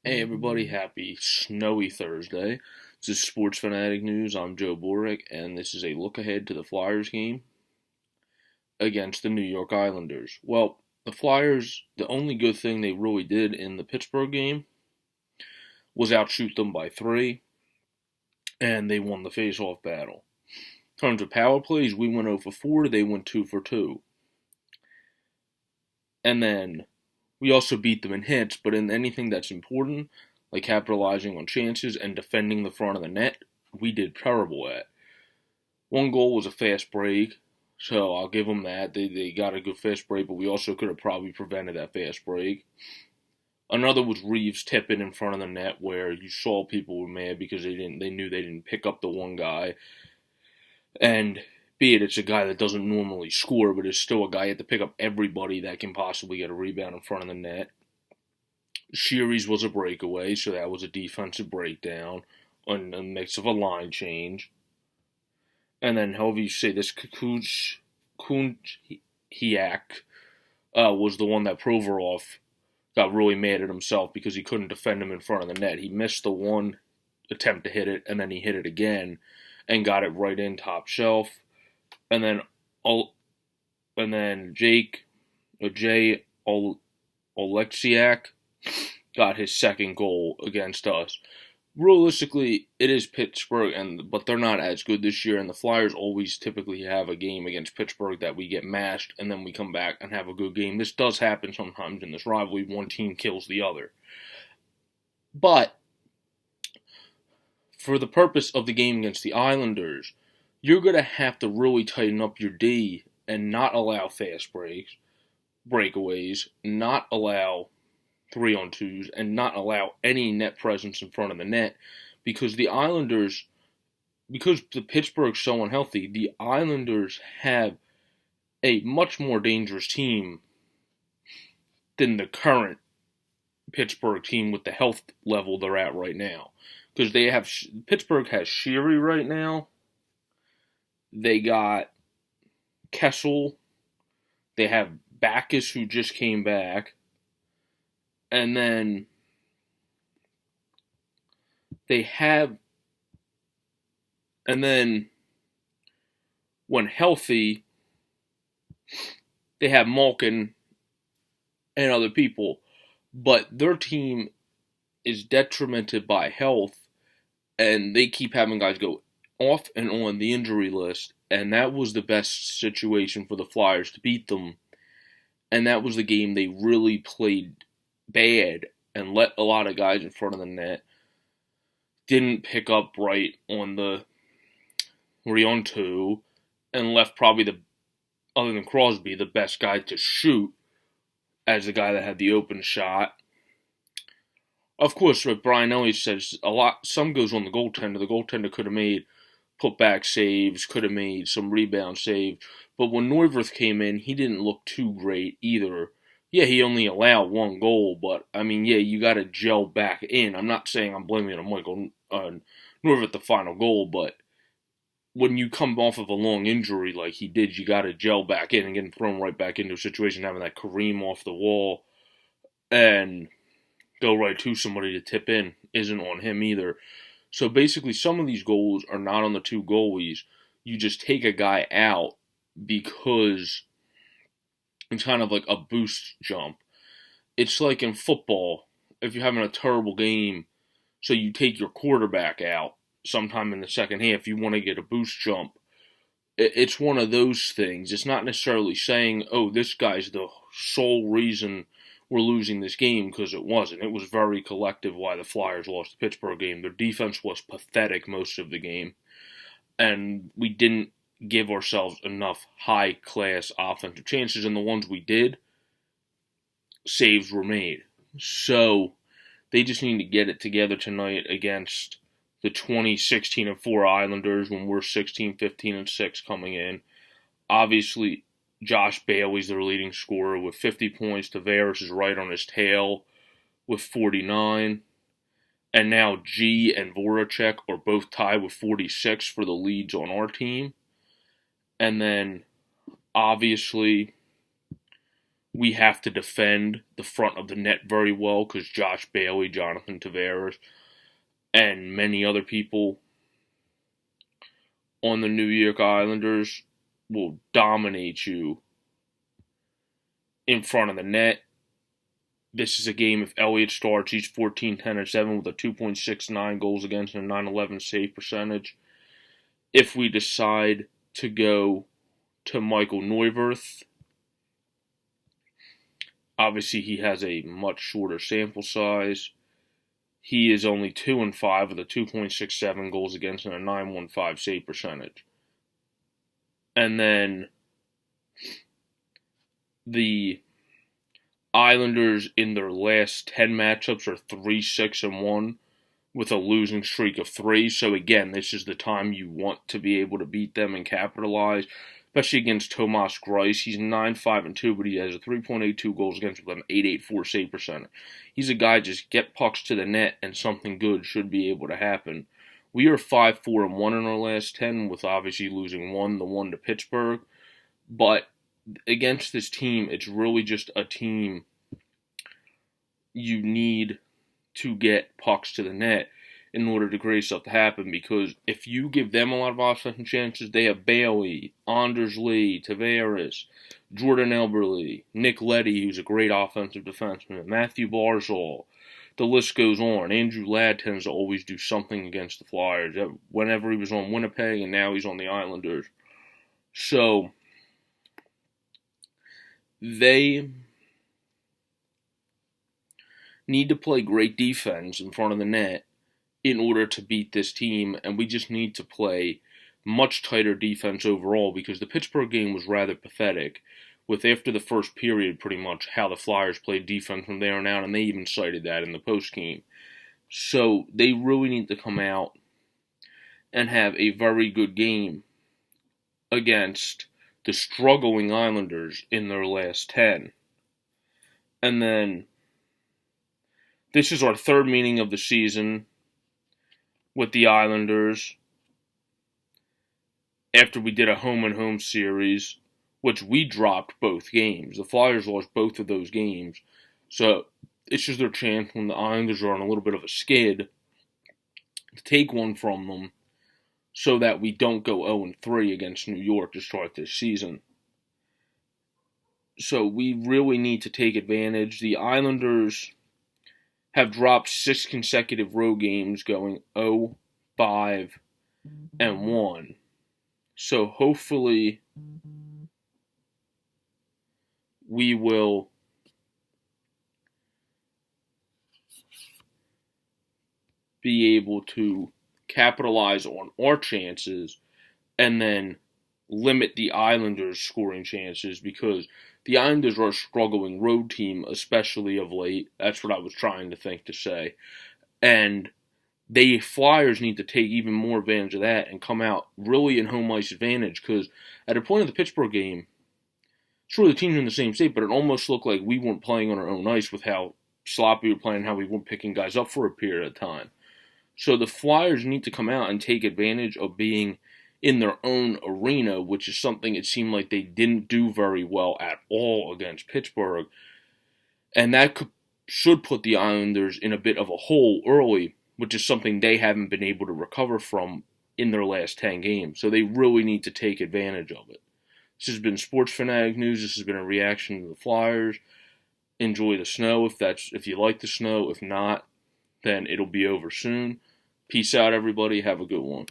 Hey everybody, happy snowy Thursday. This is Sports Fanatic News. I'm Joe Borick, and this is a look ahead to the Flyers game against the New York Islanders. Well, the Flyers, the only good thing they really did in the Pittsburgh game was outshoot them by 3, and they won the face-off battle. In terms of power plays, we went 0 for 4, they went 2 for 2. And then we also beat them in hits, but in anything that's important, like capitalizing on chances and defending the front of the net, we did terrible at. One goal was a fast break, so I'll give them that. They got a good fast break, but we also could have probably prevented that fast break. Another was Reeves tipping in front of the net, where you saw people were mad because they knew they didn't pick up the one guy, and be it's a guy that doesn't normally score, but is still a guy you have to pick up everybody that can possibly get a rebound in front of the net. Sheary's was a breakaway, so that was a defensive breakdown on a mix of a line change. And then, however you say this, Kunhiak was the one that Provorov got really mad at himself because he couldn't defend him in front of the net. He missed the one attempt to hit it, and then he hit it again and got it right in top shelf. And then Jay Oleksiak got his second goal against us. Realistically, it is Pittsburgh, but they're not as good this year, and the Flyers always typically have a game against Pittsburgh that we get mashed, and then we come back and have a good game. This does happen sometimes in this rivalry. One team kills the other. But for the purpose of the game against the Islanders, you're going to have to really tighten up your D and not allow fast breakaways, not allow 3-on-2s, and not allow any net presence in front of the net, because the Islanders, because the Pittsburgh's so unhealthy, the Islanders have a much more dangerous team than the current Pittsburgh team with the health level they're at right now. Because Pittsburgh has Sheary right now. They got Kessel. They have Backus, who just came back. And then when healthy, they have Malkin and other people. But their team is detrimented by health, and they keep having guys go off and on the injury list, and that was the best situation for the Flyers to beat them. And that was the game they really played bad and let a lot of guys in front of the net. Didn't pick up right on the 3-on-2, and left probably other than Crosby, the best guy to shoot as the guy that had the open shot. Of course, what Brian always says, some goes on the goaltender. The goaltender could have made put-back saves, could have made some rebound saves. But when Neuwirth came in, he didn't look too great either. Yeah, he only allowed one goal, but, you got to gel back in. I'm not saying I'm blaming it on Michael Neuwirth the final goal, but when you come off of a long injury like he did, you got to gel back in and get thrown right back into a situation, having that Kareem off the wall and go right to somebody to tip in isn't on him either. So basically, some of these goals are not on the two goalies. You just take a guy out because it's kind of like a boost jump. It's like in football, if you're having a terrible game, so you take your quarterback out sometime in the second half, you want to get a boost jump. It's one of those things. It's not necessarily saying, oh, this guy's the sole reason we're losing this game, because it wasn't. It was very collective why the Flyers lost the Pittsburgh game. Their defense was pathetic most of the game, and we didn't give ourselves enough high-class offensive chances, and the ones we did, saves were made. So they just need to get it together tonight against the 20-16-4 Islanders when we're 16-15-6 coming in. Obviously, Josh Bailey's their leading scorer with 50 points. Tavares is right on his tail with 49. And now G and Voracek are both tied with 46 for the leads on our team. And then, obviously, we have to defend the front of the net very well because Josh Bailey, Jonathan Tavares, and many other people on the New York Islanders will dominate you in front of the net. This is a game, if Elliott starts, he's 14-10-7 with a 2.69 goals against and a 911 save percentage. If we decide to go to Michael Neuwirth, obviously he has a much shorter sample size. He is only 2-5 with a 2.67 goals against and a 915 save percentage. And then the Islanders in their last 10 matchups are 3-6-1 with a losing streak of 3. So again, this is the time you want to be able to beat them and capitalize, especially against Tomas Greiss. He's 9-5-2, but he has a 3.82 goals against with an 8.84 save percentage. He's a guy just get pucks to the net and something good should be able to happen. We are 5-4-1 in our last 10, with obviously losing the one to Pittsburgh. But against this team, it's really just a team you need to get pucks to the net in order to create stuff to happen, because if you give them a lot of offensive chances, they have Bailey, Anders Lee, Tavares, Jordan Elberle, Nick Leddy, who's a great offensive defenseman, Matthew Barzal. The list goes on. Andrew Ladd tends to always do something against the Flyers, whenever he was on Winnipeg, and now he's on the Islanders. So they need to play great defense in front of the net in order to beat this team, and we just need to play much tighter defense overall, because the Pittsburgh game was rather pathetic, with after the first period pretty much how the Flyers played defense from there on out, and they even cited that in the postgame. So they really need to come out and have a very good game against the struggling Islanders in their last 10. And then this is our third meeting of the season with the Islanders after we did a home-and-home series, which we dropped both games. The Flyers lost both of those games. So it's just their chance when the Islanders are on a little bit of a skid to take one from them so that we don't go 0-3 against New York to start this season. So we really need to take advantage. The Islanders have dropped 6 consecutive road games, going 0-5-1. So hopefully we will be able to capitalize on our chances and then limit the Islanders' scoring chances, because the Islanders are a struggling road team, especially of late. That's what I was trying to say. And the Flyers need to take even more advantage of that and come out really in home ice advantage, because at a point of the Pittsburgh game, sure, the team's in the same state, but it almost looked like we weren't playing on our own ice with how sloppy we were playing, how we weren't picking guys up for a period of time. So the Flyers need to come out and take advantage of being in their own arena, which is something it seemed like they didn't do very well at all against Pittsburgh. And that should put the Islanders in a bit of a hole early, which is something they haven't been able to recover from in their last 10 games. So they really need to take advantage of it. This has been Sports Fanatic News. This has been a reaction to the Flyers. Enjoy the snow if you like the snow. If not, then it'll be over soon. Peace out, everybody. Have a good one.